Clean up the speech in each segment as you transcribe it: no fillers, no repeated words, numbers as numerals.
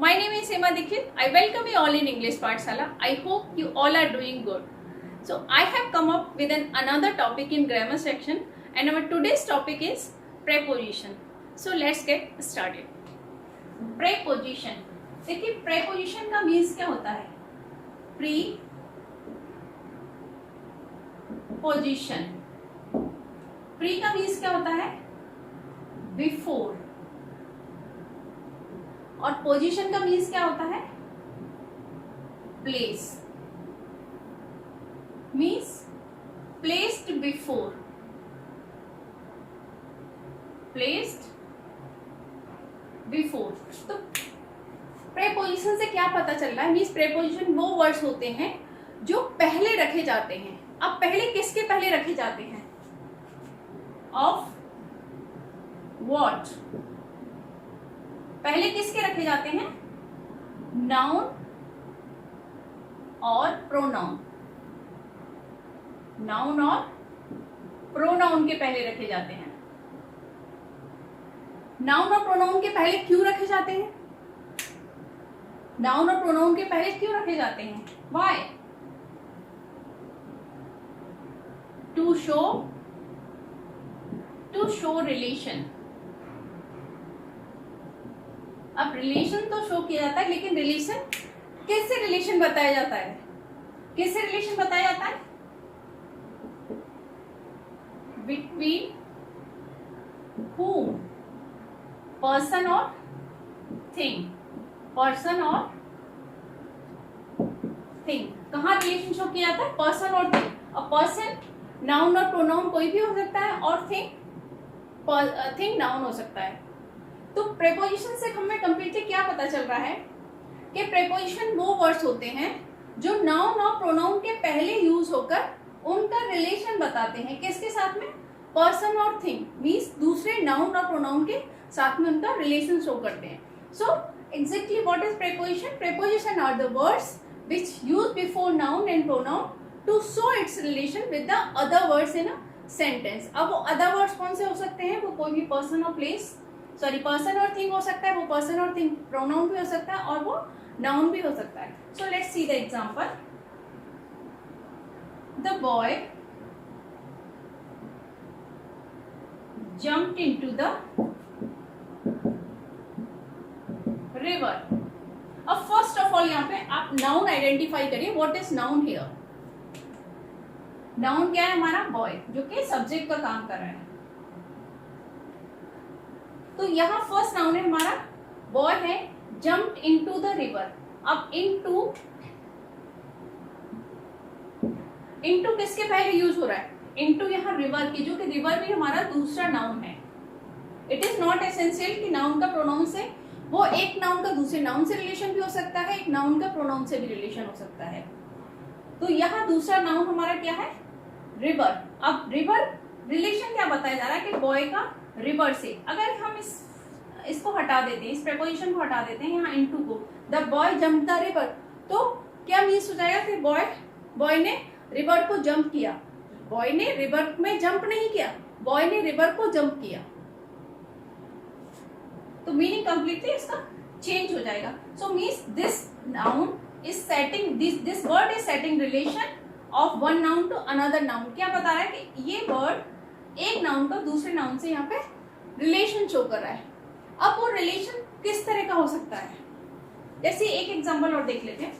My name is Seema Dikshit. I welcome you all in English Pathshala. I hope you all are doing good. So I have come up with another topic in grammar section, and our today's topic is preposition. So let's get started. Preposition. देखिए preposition का means क्या होता है? Preposition. Pre का means क्या होता है? Before. और पोजीशन का मीन्स क्या होता है? Place. Means placed before. Placed before. तो प्रेपोजिशन से क्या पता चल रहा है? मीन्स प्रेपोजिशन वो वर्ड्स होते हैं जो पहले रखे जाते हैं. अब पहले किसके पहले रखे जाते हैं? Of what. पहले किसके रखे जाते हैं? नाउन और प्रोनाउन. नाउन और प्रोनाउन के पहले रखे जाते हैं. नाउन और प्रोनाउन के पहले क्यों रखे जाते हैं? नाउन और प्रोनाउन के पहले क्यों रखे जाते हैं? व्हाई? To show relation. अब रिलेशन तो शो किया जाता है, लेकिन रिलेशन किससे रिलेशन बताया जाता है? किससे रिलेशन बताया जाता है? Between whom? पर्सन और थिंग. पर्सन और थिंग. कहाँ रिलेशन शो किया जाता है? पर्सन और थिंग. अब पर्सन नाउन और प्रोनाउन कोई भी हो सकता है, और थिंग नाउन हो सकता है. तो प्रेपोजिशन से हमें कंप्लीटली क्या पता चल रहा है कि प्रेपोजिशन वो वर्ड्स होते हैं जो नाउन और प्रोनाउन के पहले यूज होकर उनका रिलेशन बताते हैं. किसके साथ में? पर्सन और थिंग. मीन्स दूसरे नाउन और प्रोनाउन के साथ में उनका रिलेशन शो करते हैं. So exactly what is preposition? Preposition are the words which use before noun and pronoun to show its relation with the other words in a sentence. अब वो अदर वर्ड्स कौन से हो सकते हैं? वो कोई भी पर्सन और पर्सन और थिंग हो सकता है. वो पर्सन और थिंग प्रोनाउन भी हो सकता है, और वो नाउन भी हो सकता है. So let's see the example. The boy jumped into the river. अब फर्स्ट ऑफ ऑल यहाँ पे आप नाउन आइडेंटिफाई करिए. What is noun here? Noun क्या है हमारा? बॉय, जो कि सब्जेक्ट का काम कर रहा है. तो यहाँ फर्स्ट नाउन है हमारा बॉय है. Jumped into the river. अब इनटू किसके पहले यूज हो रहा है? इनटू यहाँ रिवर की, जो कि रिवर भी हमारा दूसरा नाउन है. इट इज नॉट एसेंशियल कि नाउन का प्रोनाउन से, वो एक नाउन का दूसरे नाउन से रिलेशन भी हो सकता है, एक नाउन का प्रोनाउन से भी रिलेशन हो सकता है. तो यहाँ दूसरा नाउन हमारा क्या है? रिवर. अब रिवर रिलेशन क्या बताया जा रहा है कि बॉय का रिवर से. अगर हम इसको हटा देते हैं, इस प्रेपोजिशन को हटा देते हैं यहाँ इनटू को, the boy jump the river, तो क्या मीन्स हो जाएगा कि बॉय ने रिवर को जंप किया. बॉय ने रिवर में जंप नहीं किया, बॉय ने रिवर को जंप किया. तो मीनिंग कंप्लीटली इसका चेंज हो जाएगा. So means this noun is setting, this word is setting relation of one noun to another noun. क्या बता रहा है कि ये वर्ड एक नाउन का दूसरे नाउन से यहाँ पे रिलेशन शो कर रहा है. अब वो रिलेशन किस तरह का हो सकता है? जैसे एक एग्जांपल और देख लेते हैं.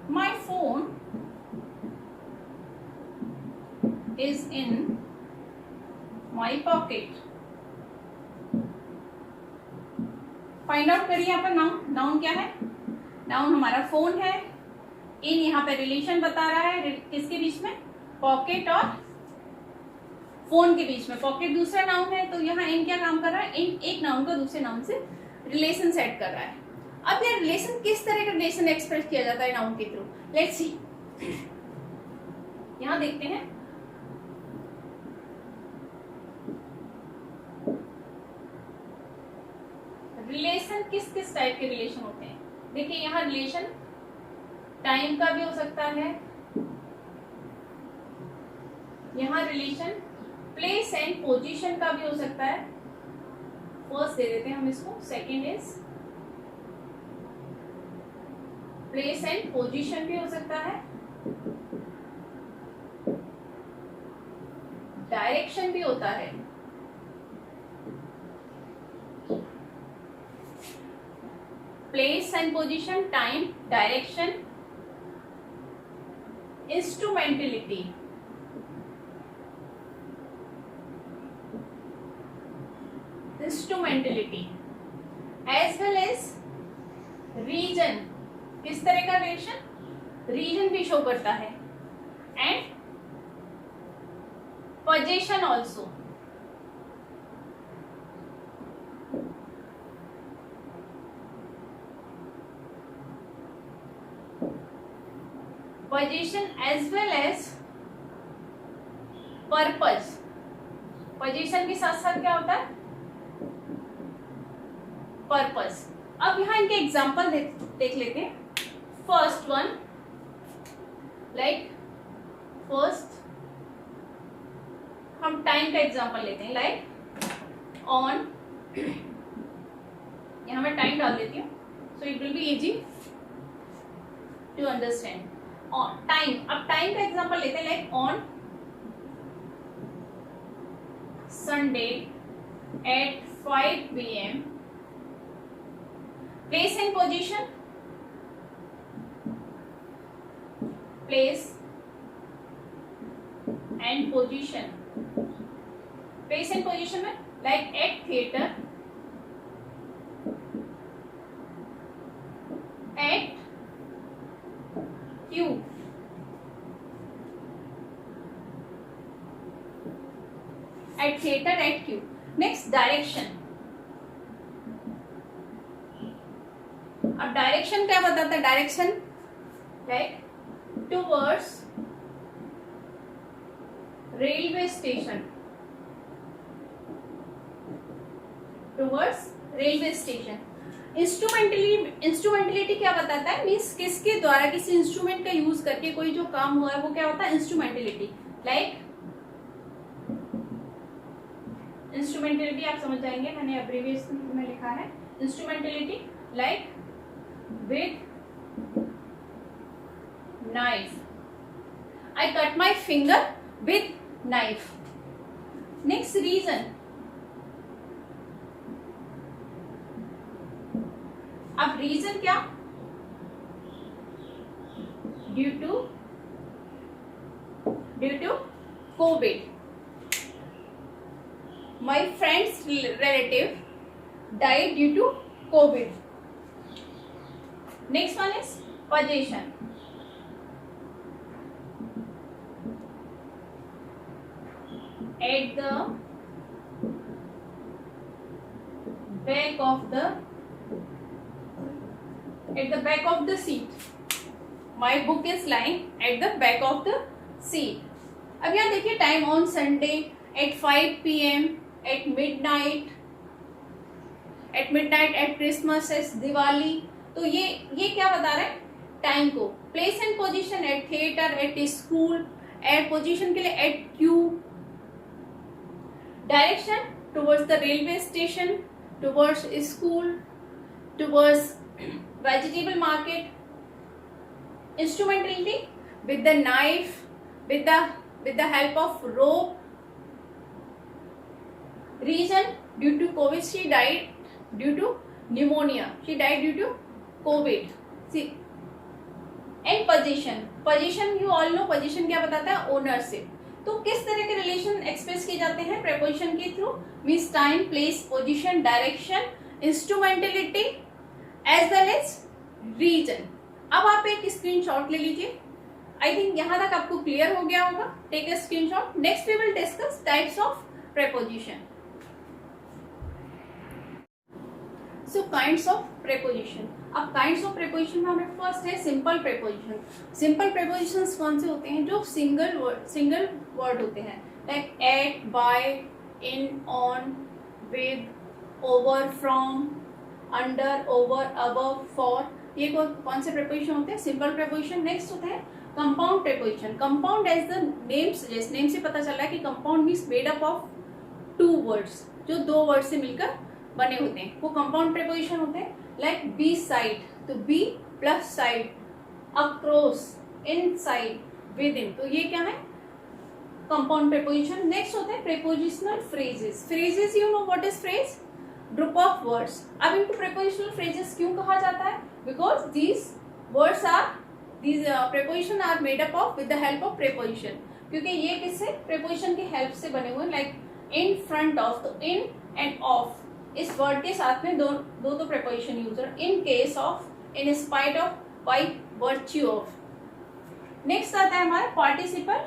My phone is in my pocket. Find out करिए यहाँ पर नाउन क्या है? नाउन हमारा फोन है. इन यहाँ पे रिलेशन बता रहा है किसके बीच में? पॉकेट और फोन के बीच में. पॉकेट दूसरा नाउन है, तो यहाँ इन क्या काम कर रहा है? इन एक नाउन का दूसरे नाउन से रिलेशन सेट कर रहा है. अब ये रिलेशन किस तरह का रिलेशन एक्सप्रेस किया जाता है नाउन के थ्रू? Let's see. यहाँ देखते हैं. रिलेशन किस किस टाइप के रिलेशन होते हैं? देखिए यहाँ रिलेशन टाइम का भी हो सकता है. यहाँ रिलेशन प्लेस एंड पोजीशन का भी हो सकता है. फर्स्ट दे देते हैं हम इसको, second is place and position भी हो सकता है, डायरेक्शन भी होता है, place and position, time, direction, instrumentality, as well as reason, किस तरह का रीजन भी शो करता है, and position also, position as well as purpose, position के साथ साथ क्या होता है, पर्पज। अब यहां इनके एग्जांपल देख लेते हैं। फर्स्ट वन, लाइक फर्स्ट हम टाइम का एग्जांपल लेते हैं, लाइक ऑन, यहां मैं टाइम डाल देती हूँ so it will be easy to understand. On time, अब टाइम का एग्जांपल लेते हैं, like on Sunday at 5 PM, place and position, place and position, place and position में like at theater, at Q, at theater at Q. Next direction, अब direction क्या बताता है, direction like towards railway station, towards railway station. Instrumentality क्या बताता है, means किसके द्वारा, किसी इंस्ट्रूमेंट का यूज करके कोई जो काम हुआ है वो क्या होता है, इंस्ट्रूमेंटलिटी। लाइक इंस्ट्रूमेंटलिटी आप समझ जाएंगे, मैंने अब्रिविएशन में लिखा है इंस्ट्रूमेंटलिटी, like with knife, I cut my finger with knife. Next, reason, अब reason क्या, due to COVID, my friend's relative died due to COVID. Next one is position, at the back of the seat, my book is lying at the back of the seat. अब यहाँ देखिए, time on Sunday at 5 PM, at midnight, at Christmas, as Diwali. तो ये क्या बता रहा है, time को। Place and position, at theatre, at school, at position के लिए at queue. Direction towards the railway station, towards school, towards vegetable market. Instrumentality with the knife, with the help of rope. Reason, due to COVID she died due to pneumonia, she died due to COVID. See, and position you all know, position क्या बताता है, ownership. तो किस तरह के relation express किए जाते हैं प्रेपोजिशन के through, means time, place, position, direction, instrumentality as well as reason. अब आप एक स्क्रीनशॉट ले लीजिए, आई थिंक यहाँ तक आपको क्लियर हो गया होगा। Take a screenshot. Next we will discuss types of preposition. So kinds of preposition. अब काइंड्स ऑफ प्रेपोजिशन में हमें फर्स्ट है सिंपल प्रेपोजिशन। सिंपल प्रेपोजिशंस कौन से होते हैं, जो सिंगल वर्ड होते हैं, like at, by, in, on, with, over, from, under, over, above, for. ये कौन से प्रेपोजिशन होते हैं, सिंपल प्रेपोजिशन। नेक्स्ट होता है compound preposition. Compound as the name suggest, name से पता चल रहा है कि compound means made up of two words, जो दो वर्ड से मिलकर बने होते हैं वो कंपाउंड प्रीपोजिशन होते हैं. लाइक बी साइड, तो be plus side, across, inside, within, तो ये क्या है कंपाउंड प्रीपोजिशन. नेक्स्ट होते हैं prepositional phrases. Phrases you know what is phrase? Group of words. अब इनको प्रीपोजिशनल फ्रेजेस क्यों कहा जाता है? Because these words are, these preposition are made up of with the help of preposition, क्योंकि ये किससे प्रीपोजिशन की हेल्प से बने हुए. लाइक इन फ्रंट ऑफ, तो इन एंड ऑफ इस वर्ड के साथ में दो तो प्रीपोजिशन यूज है. In case of, in spite of, by virtue of. Next आता है हमारा पार्टिसिपल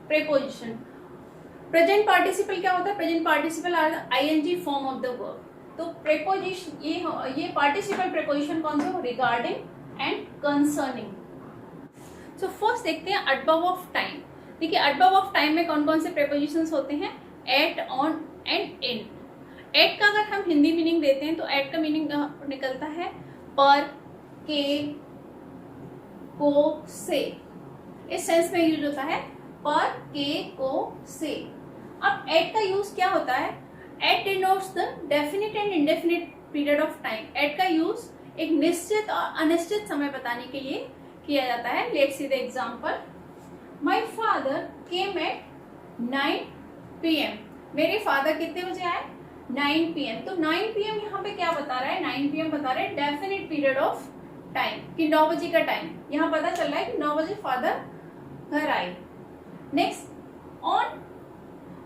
प्रीपोजिशन. प्रेजेंट पार्टिसिपल क्या होता है? Present participle are the ING form of the verb. तो प्रीपोजिशन ये पार्टिसिपल प्रीपोजिशन कौन से हो? Regarding and concerning. So first देखते हैं अबव ऑफ टाइम. देखिए अबव ऑफ टाइम में कौन कौन से प्रीपोजिशंस होते हैं? At, on and in. At का अगर हम हिंदी मीनिंग देते हैं तो एट का मीनिंग निकलता है पर, के, को, से. इस सेंस में यूज होता है पर, के, को, से. अब एट का यूज क्या होता है? At denotes the definite and indefinite period of time. At का यूज एक निश्चित और अनिश्चित समय बताने के लिए किया जाता है. Let's see the example. My father came at 9 PM. मेरे फादर कितने बजे आए? 9 PM. तो 9 PM यहाँ पे क्या बता रहा है? 9 PM बता रहा है डेफिनिट पीरियड ऑफ टाइम, कि 9 बजे का टाइम. यहाँ पता चल रहा है कि 9 बजे फादर घर आए. Next, on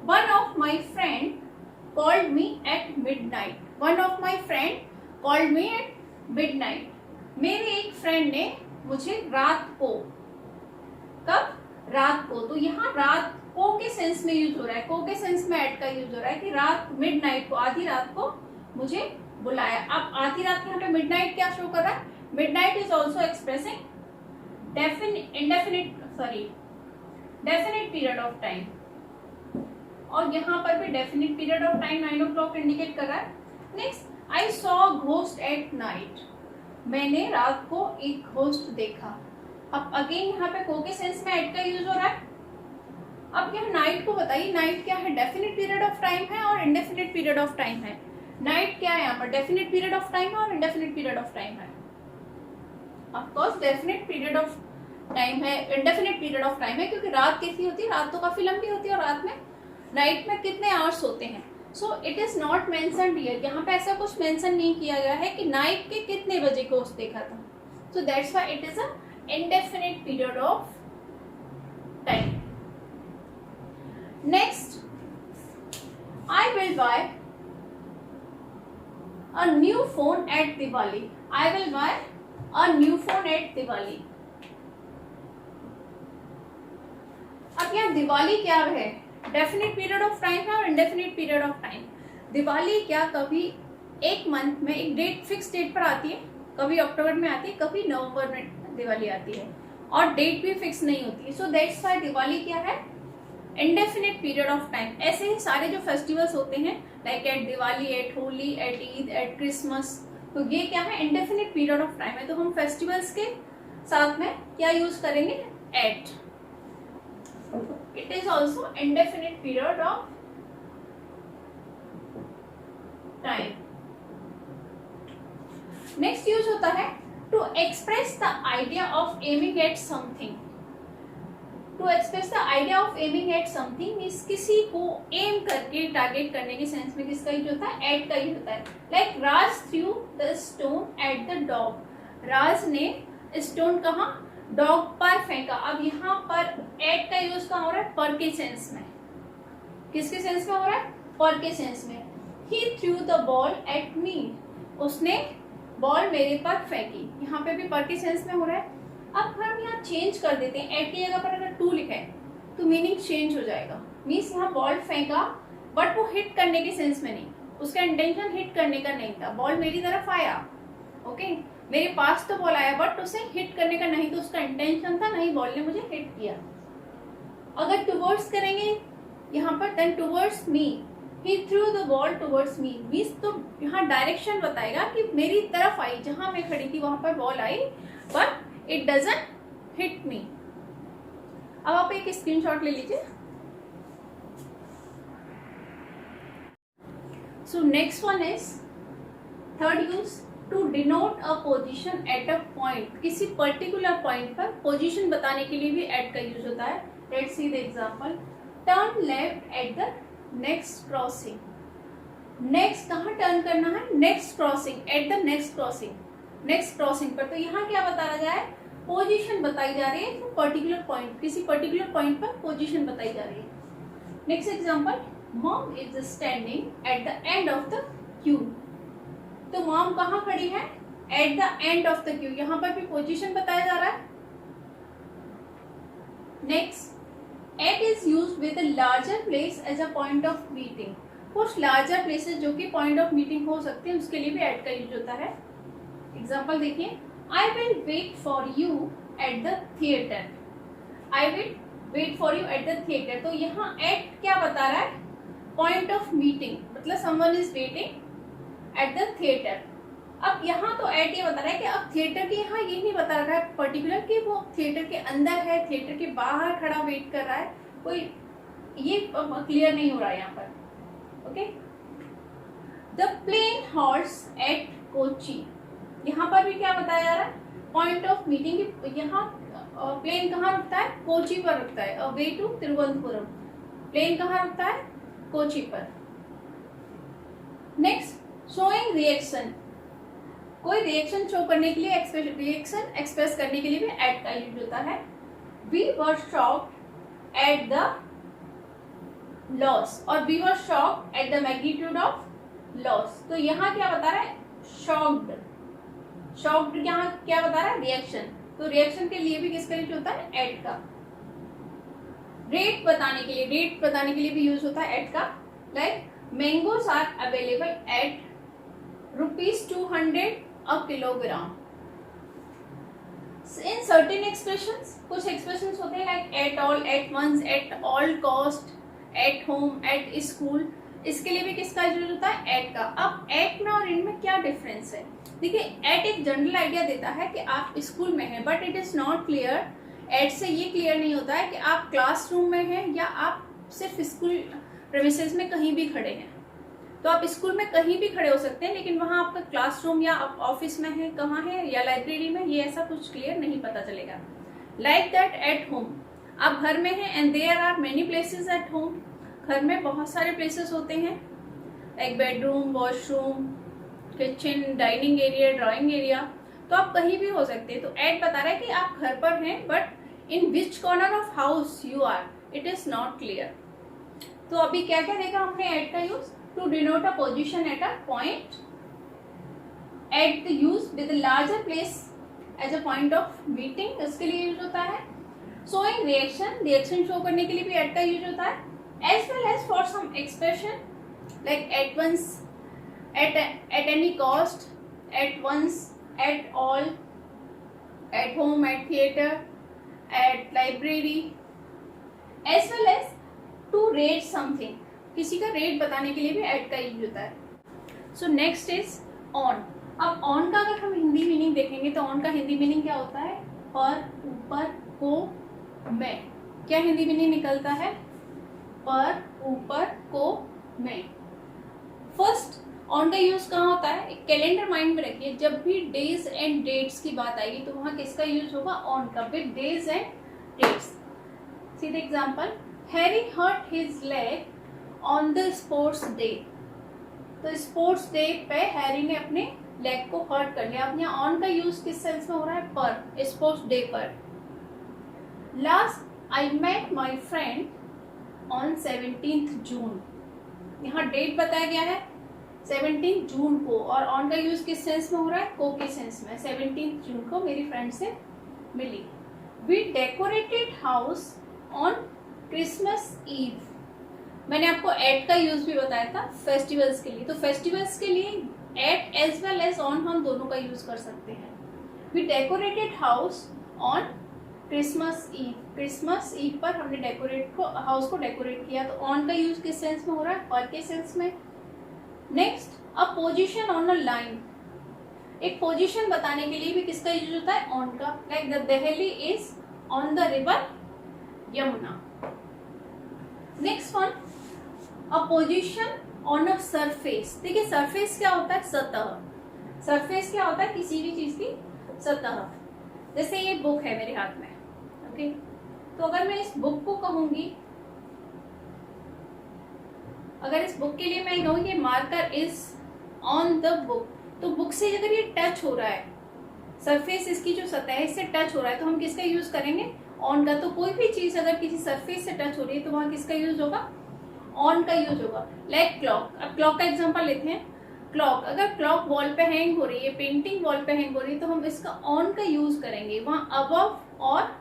one of my friend called me at midnight. One of my friend called me at midnight. मेरे एक फ्रेंड ने मुझे रात को, कब? रात को. तो यहाँ रात को के सेंस में यूज हो रहा है. को के सेंस में एट का यूज हो रहा है कि रात, मिडनाइट को, आधी रात को मुझे बुलाया. अब आधी रात के यहाँ पे मिडनाइट क्या शो कर रहा है? Midnight is also expressing definite period of time. और यहाँ पर भी definite period of time 9 o'clock indicate कर रहा है. Next, I saw ghost at night. मैंने रात को एक घोस्ट देखा. अब अगेन यहाँ पे को के सेंस में एट का यूज हो रहा है. अब यहाँ नाइट को बताइए, नाइट क्या है? डेफिनिट पीरियड ऑफ टाइम है और इंडेफिनिट पीरियड ऑफ टाइम है. नाइट क्या है यहाँ पर? डेफिनिट पीरियड ऑफ टाइम है और इंडेफिनिट पीरियड ऑफ टाइम है. Of course definite period of time है, इंडेफिनिट पीरियड ऑफ टाइम है, क्योंकि रात कैसी होती है? रात तो काफी लंबी होती है और रात में, नाइट में कितने आवर्स होते हैं. So it is not mentioned here. यहाँ पे ऐसा कुछ मेंशन नहीं किया गया है कि नाइट के कितने बजे को उस देखा था. So that's why it is a indefinite period of time. Next, I will buy a new phone at Diwali. I will buy a new phone at Diwali. अब यहाँ दिवाली क्या है? डेफिनिट पीरियड ऑफ टाइम है और indefinite period of time. Diwali क्या कभी एक month में एक डेट, फिक्स डेट पर आती है, कभी अक्टूबर में आती है, कभी नवंबर में दिवाली आती है, और डेट भी फिक्स नहीं होती है. सो दैट्स व्हाई दिवाली क्या है? Indefinite period of time. ऐसे ही सारे जो फेस्टिवल्स होते हैं, like at Diwali, at Holi, at Eid, at Christmas, तो ये क्या है? इंडेफिनिट पीरियड ऑफ टाइम है. तो हम फेस्टिवल्स के साथ में क्या यूज करेंगे? At. It is also indefinite period of time. Next use होता है to express the idea of aiming at something. To express the idea of aiming at something means किसी को aim करके टारगेट करने के सेंस में किसका यूज होता है? at का यूज होता है. Like Raj threw the stone at the dog. राज ने स्टोन कहाँ? डॉग पर फेंका. अब यहाँ पर at का यूज कहाँ हो रहा है? पर के सेंस में. किसके सेंस में हो रहा है? पर के सेंस में. He threw the ball at me. उसने बॉल मेरे पर फेंकी. यहाँ पे भी पर के सेंस में हो रहा है. अब हम यहाँ चेंज कर देते हैं. एट की जगह पर अगर टू लिखा है तो मीनिंग चेंज हो जाएगा. मीन्स यहाँ बॉल फेंका बट वो हिट करने के सेंस में नहीं. उसका इंटेंशन हिट करने का नहीं था. बॉल मेरी तरफ आया, ओके, मेरे पास तो बॉल आया बट उसे हिट करने का नहीं, तो उसका इंटेंशन था नहीं, बॉल ने मुझे हिट किया. अगर टुवर्ड्स करेंगे यहाँ पर, then towards me. He threw the ball towards me. Means तो यहाँ डायरेक्शन बताएगा कि मेरी तरफ आई, जहां मैं खड़ी थी वहां पर बॉल आई, but it doesn't hit me. अब आप एक स्क्रीनशॉट ले लीजिए. So next one is third use, to denote a position at a point, किसी पर्टिकुलर पॉइंट पर पोजीशन बताने के लिए भी एट का यूज होता है. Let's see the example. Turn left at the next crossing. Next कहाँ टर्न करना है? Next crossing, at the next crossing, next crossing पर. तो यहाँ क्या बताया जाए? पोजीशन बताई जा रही है, पर्टिकुलर पॉइंट, किसी पर्टिकुलर पॉइंट पर पोजीशन बताई जा रही है. Next example, mom is standing at the end of the queue. तो मॉम कहाँ खड़ी है? At the end of the queue, यहाँ पर भी पोजीशन बताया जा रहा है. Next, at is used with a larger place as a point of meeting. कुछ लार्जर प्लेसेस जो कि पॉइंट ऑफ मीटिंग हो सकते हैं उसके लिए भी एट का यूज होता है. एग्जाम्पल देखिए, I will wait for you at the theatre. I will wait for you at the theatre. तो यहाँ एट क्या बता रहा है? पॉइंट ऑफ मीटिंग, मतलब someone is waiting at the theatre. अब यहाँ तो एट ये बता रहा है कि अब थिएटर के यहाँ ये नहीं बता रहा है पर्टिकुलर कि वो थिएटर के अंदर है, थिएटर के बाहर खड़ा वेट कर रहा है, कोई ये क्लियर नहीं हो रहा है यहाँ पर. Okay. The plane halts at Kochi. यहाँ पर भी क्या बताया जा रहा है? Point of meeting. यहाँ प्लेन कहाँ रुकता है? कोची पर रुकता है. वे टू तिरुवनंतपुरम, प्लेन कहाँ रुकता है? कोची पर. Next, showing reaction. कोई रिएक्शन शो करने के लिए, रिएक्शन एक्सप्रेस करने के लिए भी एट का यूज होता है. We were shocked at the loss, और we were shocked at the magnitude of loss. तो यहाँ क्या बता रहा है? शॉक्ड. शॉक्ड यहाँ क्या बता रहा है? रिएक्शन. तो रिएक्शन के लिए भी किसका यूज होता है? एट का. रेट बताने के लिए, रेट बताने के लिए भी यूज होता है एट का. Like mangoes are available at ₹200 a kilogram. In certain expressions, कुछ एक्सप्रेशंस होते हैं like at all, at once, at all cost, at home, at school. इसके लिए भी किसका यूज होता है? एट का. अब एट में और इनमें क्या डिफरेंस है? देखिए, एट एक जनरल आइडिया देता है कि आप स्कूल में हैं, but it is not clear. At से ये क्लियर नहीं होता है कि आप क्लासरूम में हैं या आप सिर्फ स्कूल प्रेमिसेस में कहीं भी खड़े हैं. तो आप स्कूल में कहीं भी खड़े हो सकते हैं, लेकिन वहां आपका क्लासरूम या आप ऑफिस में है, कहाँ है, या लाइब्रेरी में, ये ऐसा कुछ क्लियर नहीं पता चलेगा. लाइक दैट एट होम, आप घर में हैं and there are many places at home. घर में बहुत सारे प्लेसेस होते हैं, like bedroom, washroom, kitchen, dining area, drawing area. तो आप कहीं भी हो सकते हैं. तो एट बता रहा है कि आप घर पर हैं, but in which corner of house you are, it is not clear. तो अभी क्या क्या देखा हमने एट का use? To denote a position at a point, at the use with larger place as a point of meeting, इसके लिए use होता है. शोइंग रिएक्शन, रिएक्शन शो करने के लिए भी एट का यूज होता है. As well as for some expression like at once, at any cost, at once, at all, at home, at theater, at library, as well as to rate something. किसी का rate बताने के लिए भी at का use होता है. So next is on. अब ऑन का अगर हम हिंदी मीनिंग देखेंगे तो ऑन का हिंदी मीनिंग क्या होता है? पर, ऊपर, को, में. क्या हिंदी मीनिंग निकलता है? पर, ऊपर, को, में. फर्स्ट, ऑन का यूज कहाँ होता है? एक कैलेंडर माइंड में रखिए, जब भी डेज एंड डेट्स की बात आएगी तो वहां किसका यूज होगा? ऑन का, with days and dates. See the example, Harry hurt his leg on the sports day. तो स्पोर्ट्स डे पे हैरी ने अपने लेग को हर्ट कर लिया. अब यहाँ ऑन का यूज किस सेंस में हो रहा है? पर, स्पोर्ट्स डे पर. Last I met my friend on 17 June. यहाँ डेट बताया गया है 17 जून को, और ऑन का यूज किस सेंस में हो रहा है? को के सेंस में. 17 जून को मेरी फ्रेंड से मिली. We decorated house on Christmas Eve. मैंने आपको एट का यूज भी बताया था फेस्टिवल्स के लिए. तो फेस्टिवल्स के लिए at as well as on हम दोनों का यूज कर सकते हैं. We decorated house on Christmas eve. Christmas eve पर हमने हाउस को डेकोरेट किया. तो ऑन का यूज किस सेंस में हो रहा है? पर के सेंस में. Next, a position on a line. एक पोजीशन बताने के लिए भी किसका यूज होता है? ऑन का. Like the Delhi is on the river Yamuna. Next one, a position on a surface. देखिए सरफेस क्या होता है? सतह. सरफेस क्या होता है? किसी भी चीज की सतह। जैसे ये बुक है मेरे हाथ में, ओके, तो अगर मैं इस बुक को कहूंगी, अगर इस बुक के लिए मैं कहूंगी marker is on the book, तो बुक से अगर ये टच हो रहा है, सरफेस इसकी जो सतह है इससे टच हो रहा है, तो हम किसका यूज करेंगे? ऑन का। तो कोई भी चीज अगर किसी सरफेस से टच हो रही है तो वहां किसका यूज होगा? ऑन का यूज होगा। लाइक क्लॉक, अब क्लॉक का एग्जांपल लेते हैं। क्लॉक, अगर क्लॉक वॉल पे हैंग हो रही है, पेंटिंग वॉल पे हैंग हो रही है, तो हम इसका ऑन का यूज करेंगे। वहां अबव और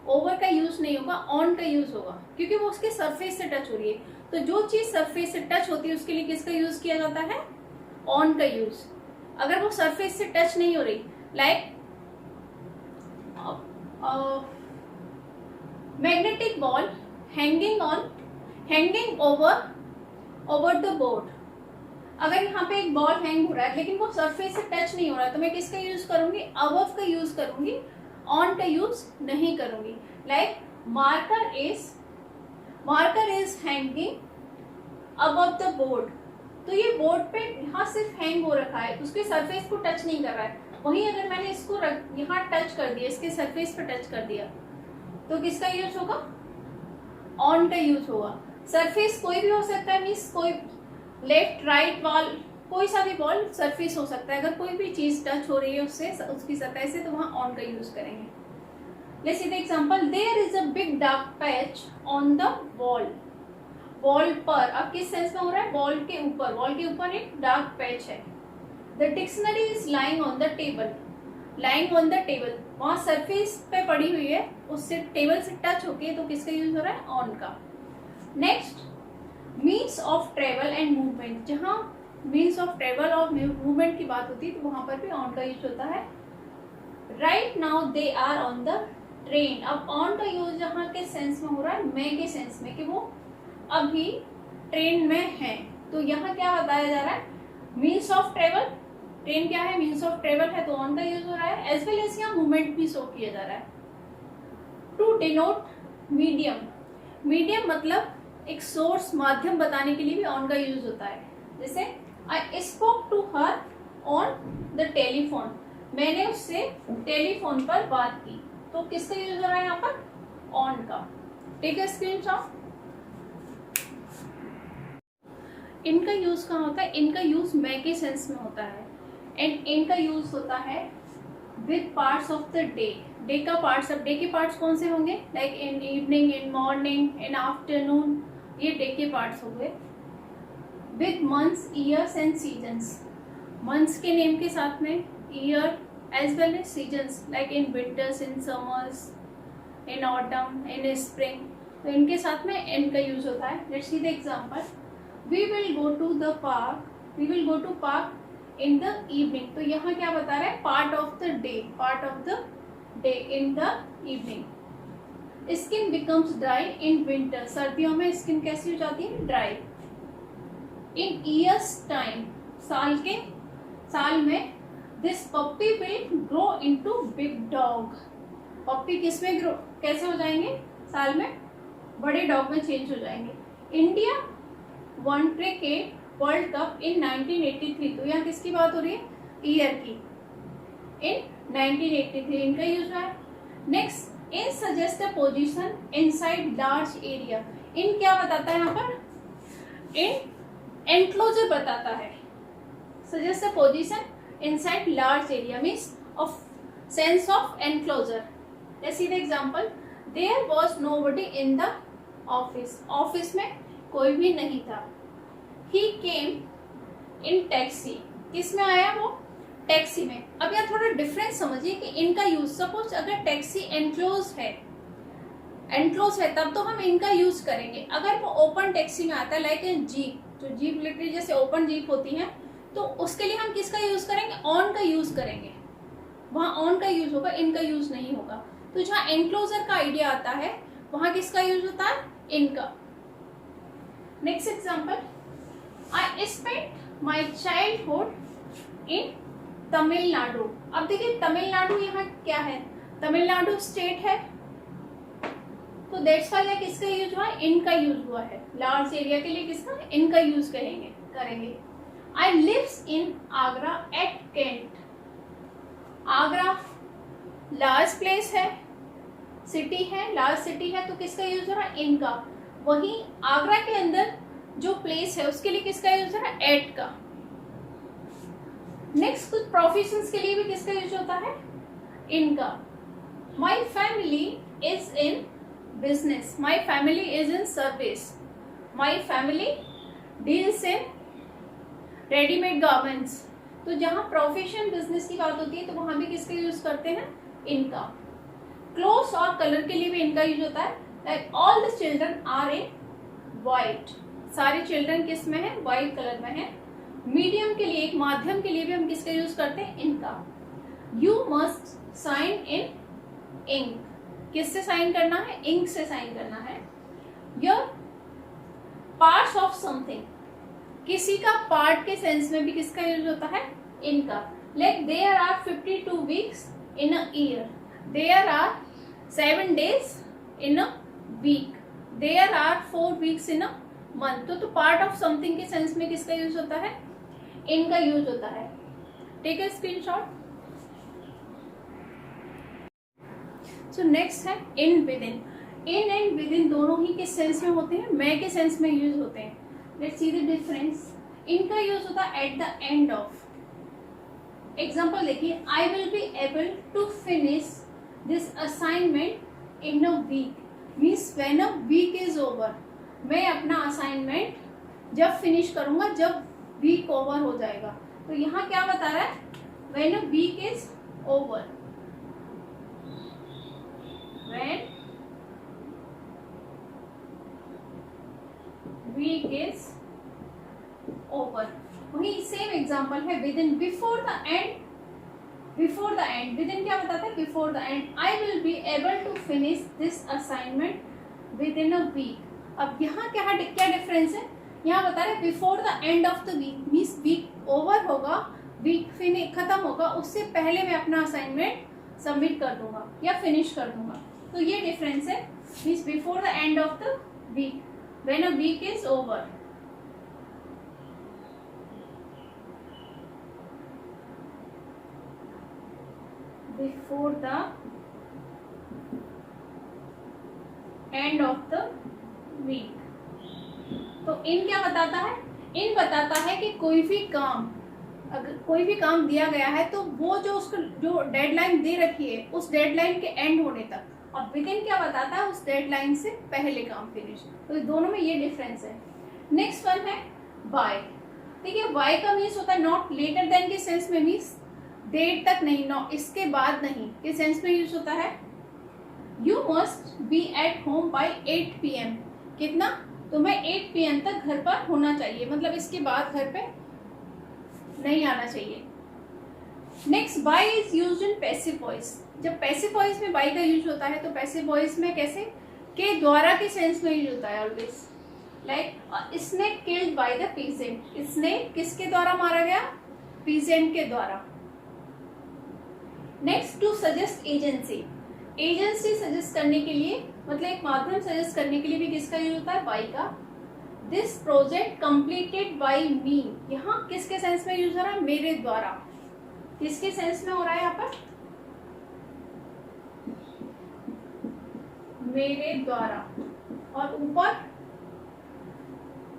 ओवर का यूज नहीं होगा, ऑन का यूज होगा, क्योंकि वो उसके सरफेस से टच हो रही है। तो जो चीज सरफेस से टच होती है उसके लिए किसका यूज किया जाता है? ऑन का यूज। अगर वो सरफेस से टच नहीं हो रही, like magnetic ball hanging over the board. अगर यहाँ पे एक बॉल हैंग हो रहा है लेकिन वो सरफेस से टच नहीं हो रहा है, तो मैं किसका यूज करूंगी? अबव का यूज करूंगी, ऑन का यूज नहीं करूंगी। Like marker is hanging above the board. तो ये बोर्ड पे यहाँ सिर्फ हैंग हो रखा है, उसके सरफेस को टच नहीं कर रहा है। वहीं अगर मैंने इसको यहाँ टच कर दिया, इसके सरफेस पे टच कर दिया, तो किसका यूज होगा? ऑन का यूज होगा। सरफेस कोई भी हो सकता है, मीन्स कोई लेफ्ट राइट वॉल, कोई सा भी बॉल सरफेस हो सकता है। अगर कोई भी चीज टच हो रही है उससे, उसकी सतह से, तो वहां ऑन का यूज करेंगे। Let's see the example, there is a big dark patch on the wall. Wall पर, अब किस सेंस में हो रहा है? वॉल के ऊपर एक डार्क पैच है। The dictionary is lying on the table, वहां सरफेस पे पड़ी हुई है, उससे टेबल से टच होके, तो किसका यूज हो रहा है? ऑन का। Next, means of travel and movement. जहां मीन्स ऑफ ट्रेवल और मूवमेंट की बात होती है तो वहां पर भी ऑन का यूज होता है। Right now they are on the train. अब ऑन का यूज जहां के सेंस में हो रहा है? मैं के सेंस में, कि वो अभी ट्रेन में है। तो यहाँ क्या बताया जा रहा है? मीन्स ऑफ ट्रेवल, ट्रेन क्या है? मीन्स ऑफ ट्रेवल है, तो ऑन का यूज हो रहा है। एज वेल एज यहाँ मूवमेंट भी शो किया जा रहा है। टू डिनोट मीडियम मतलब एक सोर्स, माध्यम बताने के लिए भी ऑन का यूज होता है। जैसे I spoke to her on the telephone, मैंने उससे टेलीफोन पर बात की, तो किसका यूज हो रहा है यहाँ पर? ऑन का। Take a screenshot. इनका यूज कहाँ होता है? इनका यूज मैं के सेंस में होता है, एंड इनका यूज होता है with parts of the day. Day का पार्ट्स, अब डे के पार्ट्स कौन से होंगे? Like in evening, in morning, in afternoon, ये डे के पार्ट्स हो गए। With months, years and seasons, months के नेम के साथ में, year as well as seasons, like in winters, in summers, in autumn, in spring, तो इनके साथ में एन का यूज होता है। Let's see the example, we will go to park in the evening. तो यहाँ क्या बता रहा है? Part of the day in the evening. Skin becomes dry in winter, सर्दियों में स्किन कैसी हो जाती है? ड्राई। इन ईयर्स टाइम, साल में, this puppy will grow into big dog. Puppy किस में ग्रो, कैसे हो जाएंगे? साल में बड़े डॉग में चेंज हो जाएंगे। India won cricket World Cup in 1983, तो यहाँ किसकी बात हो रही है? ईयर की। इन 1983 इनका यूज है। Next, in suggest a position inside large area. In क्या बताता है यहाँ पर? इन एनक्लोजर बताता है। Suggest a position inside large area means of sense of enclosure. Let's see the example, there was nobody in the office, office में कोई भी नहीं था। ही केम इन टैक्सी, किस में आया वो? टैक्सी में। अब यहाँ थोड़ा डिफरेंस समझिए कि इनका यूज, सपोज अगर टैक्सी एनक्लोज है तब तो हम इनका यूज करेंगे। अगर वो ओपन टैक्सी में आता है, लाइक जीप, जो जीप लिटरली जैसे ओपन जीप होती है, तो उसके लिए हम किसका यूज करेंगे? ऑन का यूज करेंगे। वहां ऑन का यूज होगा, इनका यूज नहीं होगा। तो जहां एनक्लोजर का आइडिया आता है वहां किसका यूज होता है? इनका। Next example, I spent my childhood इन तमिलनाडु। अब देखिए तमिलनाडु यहाँ क्या है? तमिलनाडु स्टेट है, तो दैट्स वाई किसका यूज हुआ? इनका यूज हुआ है। लार्ज एरिया के लिए किसका? इनका यूज करेंगे। I lives in Agra at Cantt, Agra large place है, सिटी है, लार्ज सिटी है, तो किसका यूज हो रहा है? इन का। वहीं आगरा के अंदर जो प्लेस है उसके लिए किसका यूज हो रहा है? एट का। नेक्स्ट कुछ प्रोफेशंस के लिए भी किसका यूज होता है? इनका। My family is in business, my family is in service, my family deals in readymade garments. तो जहां प्रोफेशन बिजनेस की बात होती है तो वहां भी किसका यूज करते हैं? इनका। क्लोथ्स और कलर के लिए भी इनका यूज होता है। Like all the children are in white, सारे चिल्ड्रन किस में है? व्हाइट कलर में है। मीडियम के लिए, एक माध्यम के लिए भी हम किसका यूज करते हैं? इनका। You must sign in ink, किससे साइन करना है? इंक से साइन करना है। योर पार्ट्स ऑफ समथिंग, किसी का पार्ट के सेंस में भी किसका यूज होता है? इनका। Like there are 52 weeks in a year, there are 7 days in a week, there are 4 weeks in a month. तो पार्ट ऑफ समथिंग के सेंस में किसका यूज होता है? इनका यूज होता है। Take a screenshot. So next है in within. In and within दोनों ही किस सेंस में होते हैं? मैं के सेंस में यूज होते हैं। Let's see the difference. इनका यूज होता है at the end of. Example देखिए, I will be able to finish this assignment in a week, means when a week is over. मैं अपना असाइनमेंट जब फिनिश करूंगा, जब वीक ओवर हो जाएगा। तो यहाँ क्या बता रहा है? When a week is over, when week is over. वही सेम एग्जांपल है within. Before the end, before the end, within क्या बताता है? Before the end. I will be able to finish this assignment within a week. अब यहाँ क्या difference है? यहाँ बता रहे before the end of the week, means week over होगा, वीक खत्म होगा, उससे पहले मैं अपना असाइनमेंट सबमिट कर दूंगा या फिनिश कर दूंगा। तो ये डिफरेंस है, means before the end of the week, when a week is over. Before the end of the week. तो इन क्या बताता है? इन बताता है कि कोई भी काम, अगर कोई भी काम दिया गया है तो वो जो उसको जो डेडलाइन दे रखी है उस डेडलाइन के एंड होने तक। और विद इन क्या बताता है? उस डेडलाइन से पहले काम फिनिश। तो दोनों में ये डिफरेंस है। नेक्स्ट वन है बाय। देखिए बाय का मीन्स होता है नॉट लेटर देन के सेंस में, मीन्स देर तक नहीं, नॉट इसके बाद नहीं के सेंस में यूज होता है। You must be at home by 8 PM। कितना? तो मैं 8 PM तक घर पर होना चाहिए, मतलब इसके बाद घर पे नहीं आना चाहिए। Next by is used in passive voice. जब पैसिव वॉइस में बाय का यूज होता है तो पैसिव वॉइस में कैसे? के द्वारा के सेंस में यूज होता है always. Like snake killed by the peasant, snake किसके द्वारा मारा गया? पीजेंट के द्वारा। Next to suggest agency. Agency suggest करने के लिए, मतलब एक माध्यम सजेस्ट करने के लिए भी किसका यूज होता है? बाय का। दिस प्रोजेक्ट कंप्लीटेड बाय मी, यहाँ किसके सेंस में यूज हो रहा है? मेरे द्वारा। किसके सेंस में हो रहा है यहाँ पर? मेरे द्वारा। और ऊपर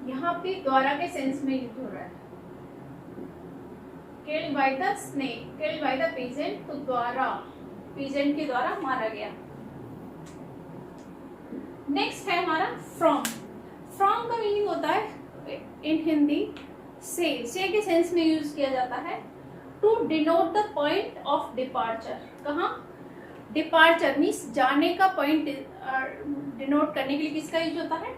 यहाँ पे द्वारा के सेंस में यूज हो रहा है। Killed by the snake, killed by the peasant, तो द्वारा, पीजेंट के द्वारा मारा गया। नेक्स्ट है हमारा फ्रॉम। फ्रॉम का मीनिंग होता है इन हिंदी से के सेंस में यूज किया जाता है to denote the point of departure. कहाँ? डिपार्चर मीन्स जाने का पॉइंट डिनोट करने के लिए किसका यूज होता है?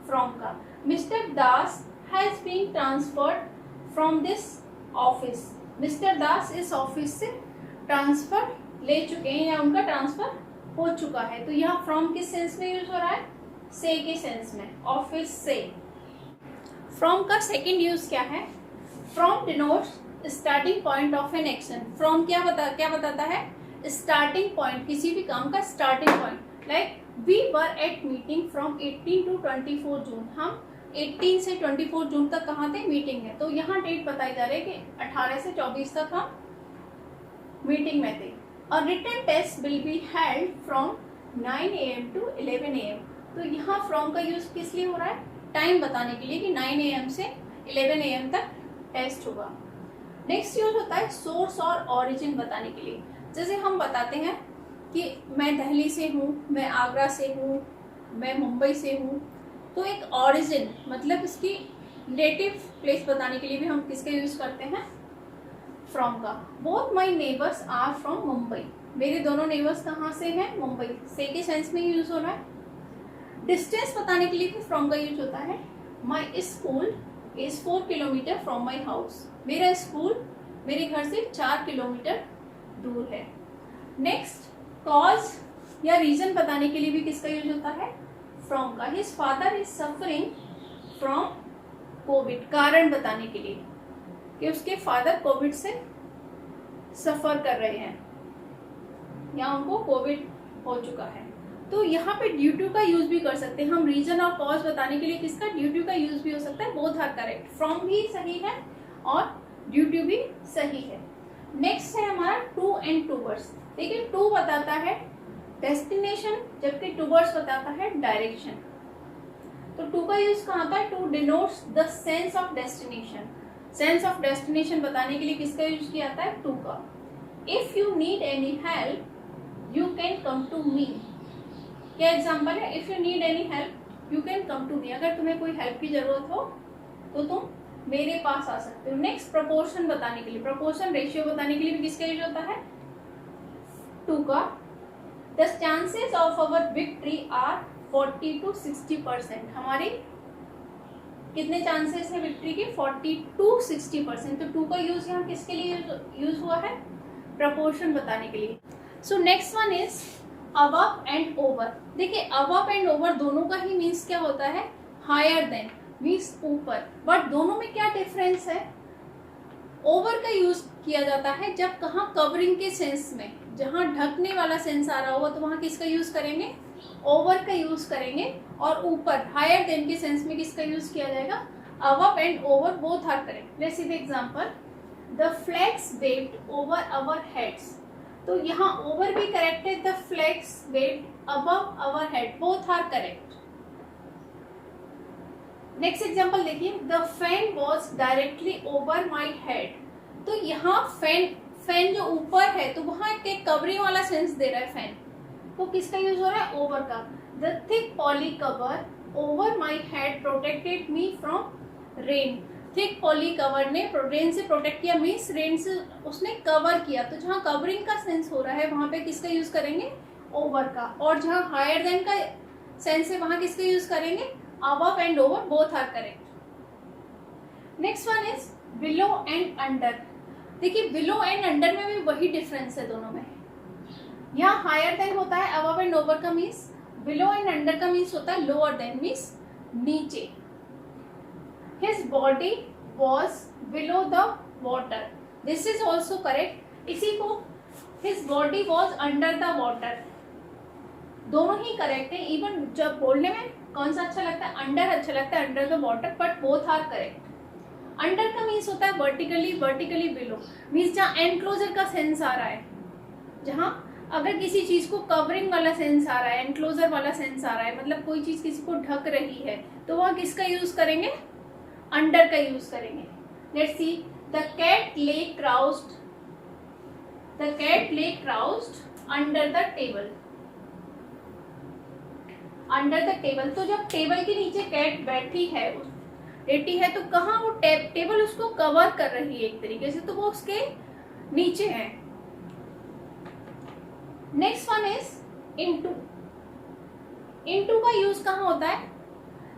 फ्रॉम का। Mister Das has been transferred from this office. Mister Das इस ऑफिस से ट्रांसफर ले चुके हैं या उनका ट्रांसफर हो चुका है। तो यहाँ फ्रॉम किस सेंस में यूज हो रहा है? से के सेंस में, ऑफिस से। फ्रॉम का सेकंड यूज क्या है? From denotes starting point of an action. From क्या बताता है? स्टार्टिंग पॉइंट, किसी भी काम का starting point. Like we were at meeting from 18 to 24 जून। हम 18 से 24 जून तक कहाँ थे? मीटिंग है। तो यहाँ डेट बताई जा रही है कि 18 से 24 तक हम मीटिंग में थे। और written test will be held from 9 AM to 11 AM। तो यहाँ फ्रॉम का यूज किस लिए हो रहा है? टाइम बताने के लिए कि 9 AM से 11 AM तक टेस्ट होगा। नेक्स्ट यूज होता है सोर्स और ओरिजिन बताने के लिए। जैसे हम बताते हैं कि मैं दिल्ली से हूँ, मैं आगरा से हूँ, मैं मुंबई से हूँ, तो एक ओरिजिन मतलब इसकी नेटिव प्लेस बताने के लिए भी हम किसका यूज करते हैं? फ्रॉम का। Both my neighbours are from Mumbai. मेरे दोनों नेबर्स कहाँ से हैं? मुंबई से के सेंस में यूज हो रहा है। डिस्टेंस बताने के लिए भी फ्रॉम का यूज होता है। My school is 4 kilometre from my house. मेरा स्कूल मेरे घर से 4 किलोमीटर दूर है। नेक्स्ट, कॉज या रीजन बताने के लिए भी किसका यूज होता है? फ्रॉम का। His father is suffering from Covid. कारण बताने के लिए कि उसके फादर कोविड से सफर कर रहे हैं या उनको कोविड हो चुका है। तो यहाँ पे ड्यू टू का यूज भी कर सकते हैं हम। रीजन और कॉज बताने के लिए किसका? ड्यू टू का यूज भी हो सकता है। Both are correct. फ्रॉम भी सही है और ड्यू टू भी सही है। नेक्स्ट है हमारा टू एंड टूवर्ड्स। देखिए, टू बताता है डेस्टिनेशन जबकि टूवर्ड्स बताता है डायरेक्शन। तो टू का यूज कहाँ आता है? To denotes the sense of destination. Sense of destination बताने के लिए किसका यूज किया जाता है? टू का। If you need any help you can come to me. क्या एग्जाम्पल है? If you need any help you can come to me. अगर तुम्हें कोई हेल्प की जरूरत हो तो तुम मेरे पास आ सकते हो। नेक्स्ट, प्रपोर्शन बताने के लिए, प्रपोर्शन रेशियो बताने के लिए भी किसका यूज होता है? टू का। The chances of our victory are 40 to 60%। हमारी कितने चांसेस है विक्ट्री के? 40 to 60%। तो टू का यूज यहाँ किसके लिए यूज हुआ है? प्रपोर्शन बताने के लिए। सो next one is above and over. देखिए, अबव एंड ओवर दोनों का ही मीन्स क्या होता है? हायर देन मीन्स ऊपर। बट दोनों में क्या डिफरेंस है? ओवर का यूज किया जाता है जब कहाँ? कवरिंग के सेंस में, जहाँ ढकने वाला सेंस आ रहा होगा तो वहां किसका यूज करेंगे? ओवर का यूज करेंगे। और ऊपर हायर देन के सेंस में किसका यूज किया जाएगा? Above and over both are correct. Let's see the example. The flags waved over our heads. तो यहाँ ओवर भी करेक्ट है। The flags waved above our head, both are correct. Next example देखिए। The fan was directly over my head. तो यहाँ fan जो ऊपर है तो वहां के कवरिंग वाला सेंस दे रहा है फैन, तो किसका यूज हो रहा है? ओवर का। The thick poly cover over my head protected me from rain. Thick poly cover ने रेन से प्रोटेक्ट किया, मीन्स रेन से उसने कवर किया। तो जहाँ कवरिंग का सेंस हो रहा है वहां पे किसका यूज करेंगे? ओवर का। और जहाँ हायर देन का सेंस है वहां किसका यूज करेंगे? Above and over, both are correct. Next one is below and under. देखिए, बिलो एंड अंडर में भी वही डिफरेंस है दोनों में। यहाँ हायर देन होता है अबव एंड ओवर का मीन्स, बिलो एंड अंडर का मीन्स होता है लोअर देन मीन्स नीचे। His body was below the water, this is also correct. इसी को his body was under the water, दोनों ही करेक्ट है। इवन जब बोलने में कौन सा अच्छा लगता है? अंडर अच्छा लगता है, under the water, but both are correct. Under का मीन्स होता है वर्टिकली, वर्टिकली बिलो मीन्स जहाँ एनक्लोजर का सेंस आ रहा है, जहाँ अगर किसी चीज को कवरिंग वाला सेंस आ रहा है, एनक्लोजर वाला सेंस आ रहा है, मतलब कोई चीज किसी को ढक रही है, तो वह किसका यूज करेंगे? अंडर का यूज करेंगे। Let's see. The cat lay क्राउज्ड, the cat lay crouched under the table, under the table. तो जब टेबल के नीचे कैट बैठी है, लेटी है, तो कहाँ वो टेबल उसको कवर कर रही है एक तरीके से, तो वो उसके नीचे है। Next one is into. Into का यूज कहाँ होता है?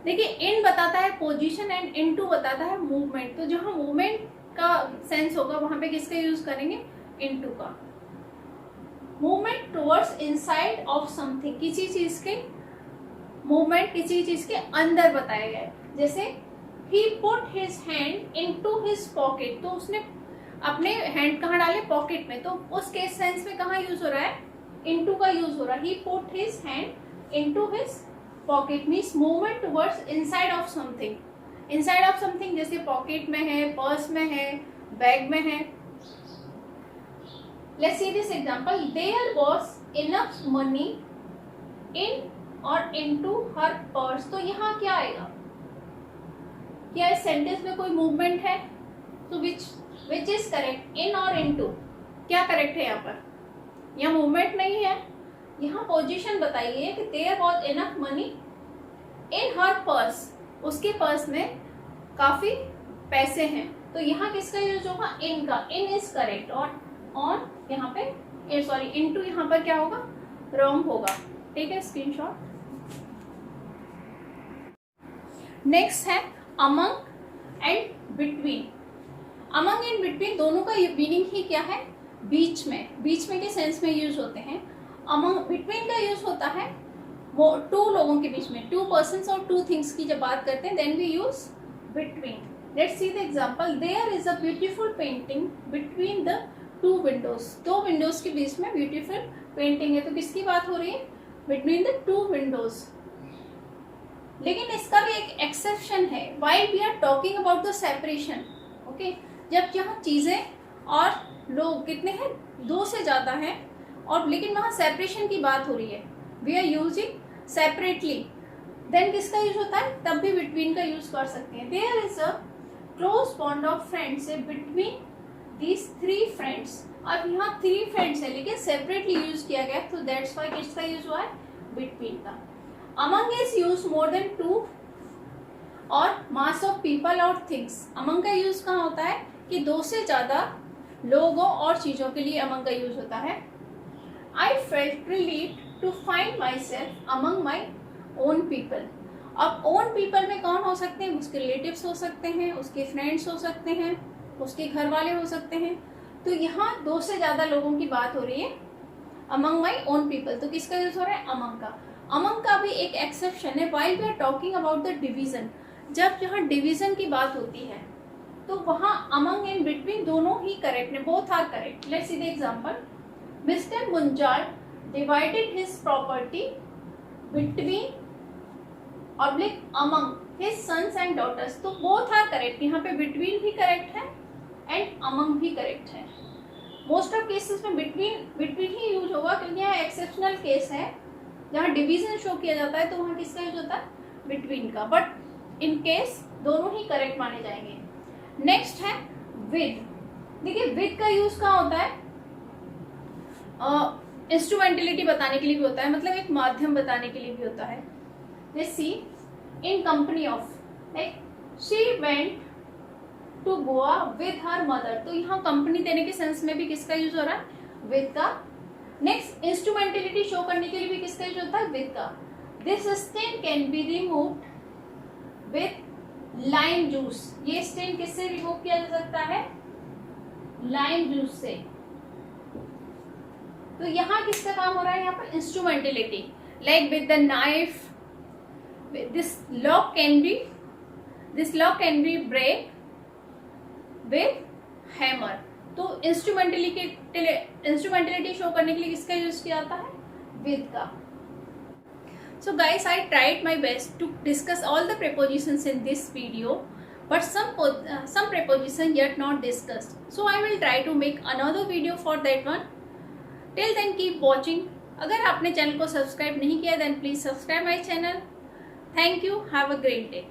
देखिए, इन बताता है पोजीशन एंड इनटू बताता है मूवमेंट। तो जहां मूवमेंट का सेंस होगा वहां पे किसका यूज करेंगे? इनटू का। Movement towards inside of something, किसी चीज के मूवमेंट किसी चीज के अंदर बताया गया है। जैसे he put his hand into his pocket, तो उसने अपने हैंड कहाँ डाले? पॉकेट में। तो उस केस सेंस में कहाँ यूज हो रहा है? इनटू का यूज हो रहा है। he put his hand into his pocket means movement towards inside of something, inside of something जैसे पॉकेट में है, पर्स में है, बैग में है। Let's see this example. There was enough money in और into her purse. तो यहाँ क्या आएगा? क्या इस सेंटेंस में कोई मूवमेंट है? तो which is correct? In और into क्या करेक्ट है यहाँ पर? यहाँ मूवमेंट नहीं है. यहाँ पोजीशन बताइए कि there was enough money in her purse. उसके पर्स में काफी पैसे हैं. तो यहाँ किसका यूज होगा? इन का. इन इज करेक्ट. और ऑन यहाँ पे सॉरी इनटू यहाँ पर क्या होगा? रॉन्ग होगा. ठीक है, स्क्रीनशॉट. नेक्स्ट है among and between. Among and between दोनों का मीनिंग ही क्या है? बीच में. बीच में के सेंस में यूज होते हैं. अमंग बिटवीन का यूज होता है वो टू लोगों के बीच में, टू पर्सन्स और टू थिंग्स की जब बात करते हैं then we use between. Let's see the example. There is a beautiful painting between the two windows. दो विंडोज के बीच में ब्यूटीफुल पेंटिंग है. तो किसकी बात हो रही है? Between the two windows. लेकिन इसका भी एक एक्सेप्शन है. While we are talking about the separation. Okay, जब यहाँ चीजें और लोग कितने हैं? दो से ज्यादा हैं और लेकिन वहाँ सेपरेशन की बात हो रही है. We are using separately. Then किसका यूज होता है? तब भी बिटवीन का यूज कर सकते हैं. There is a close bond of friendship between these three friends. अब यहाँ थ्री फ्रेंड्स है लेकिन सेपरेटली यूज किया गया तो दैट्स व्हाई किसका यूज हुआ है? बिटवीन का. Among is use more than two और मास ऑफ पीपल और थिंग्स. अमंग का यूज कहाँ होता है? कि दो से ज्यादा लोगों और चीजों के लिए अमंग का यूज होता है. I felt relieved to find myself among my own people. Own ओन पीपल में कौन हो सकते हैं? उसके रिलेटिव्स हो सकते हैं, उसके फ्रेंड्स हो सकते हैं, उसके घर वाले हो सकते हैं. तो यहाँ दो से ज्यादा लोगों की बात हो रही है. Among my own people. तो किसका यूज हो रहा है? अमंग का. अमंग का भी एक एक्सेप्शन है. While we are talking about the division. जब यहाँ डिवीजन की बात होती है तो वहाँ अमंग एंड बिटवीन दोनों ही करेक्ट है. Both are correct. Let's see the example. Mr Munjal divided his property between oblique among his sons and daughters. तो बोथ आर करेक्ट. यहाँ पे बिटवीन भी करेक्ट है एंड अमंग भी करेक्ट है. मोस्ट ऑफ केसेस में बिटवीन ही यूज होगा क्योंकि यहाँ एक्सेप्शनल केस है जहाँ डिवीजन शो किया जाता है तो वहाँ किसका यूज होता है? बिटवीन का. बट इन केस दोनों ही करेक्ट माने जाएंगे. नेक्स्ट है विद. देखिए विद का यूज कहाँ होता है? इंस्ट्रूमेंटलिटी बताने के लिए भी होता है, मतलब एक माध्यम बताने के लिए भी होता है. Let's see. In company of, like she went to Goa with her mother. तो यहाँ कंपनी देने के सेंस में भी किसका यूज हो रहा है? विद का. नेक्स्ट इंस्ट्रूमेंटलिटी शो करने के लिए भी किसका यूज होता है? विद का. This stain can be removed with lime juice. ये स्टेन किससे रिमूव किया जा सकता है? लाइम जूस से. तो यहाँ किसका काम हो रहा है? यहाँ पर instrumentality. Like with the knife. This lock can be break with hammer. तो इंस्ट्रूमेंटलिटी शो करने के लिए किसका यूज किया जाता है? विद का. So guys, I tried my best to discuss all the prepositions in this video, but some preposition yet not discussed. So I will try to make another video for that one. Till then keep watching. अगर आपने channel को subscribe नहीं किया then please subscribe my channel. Thank you. Have a great day.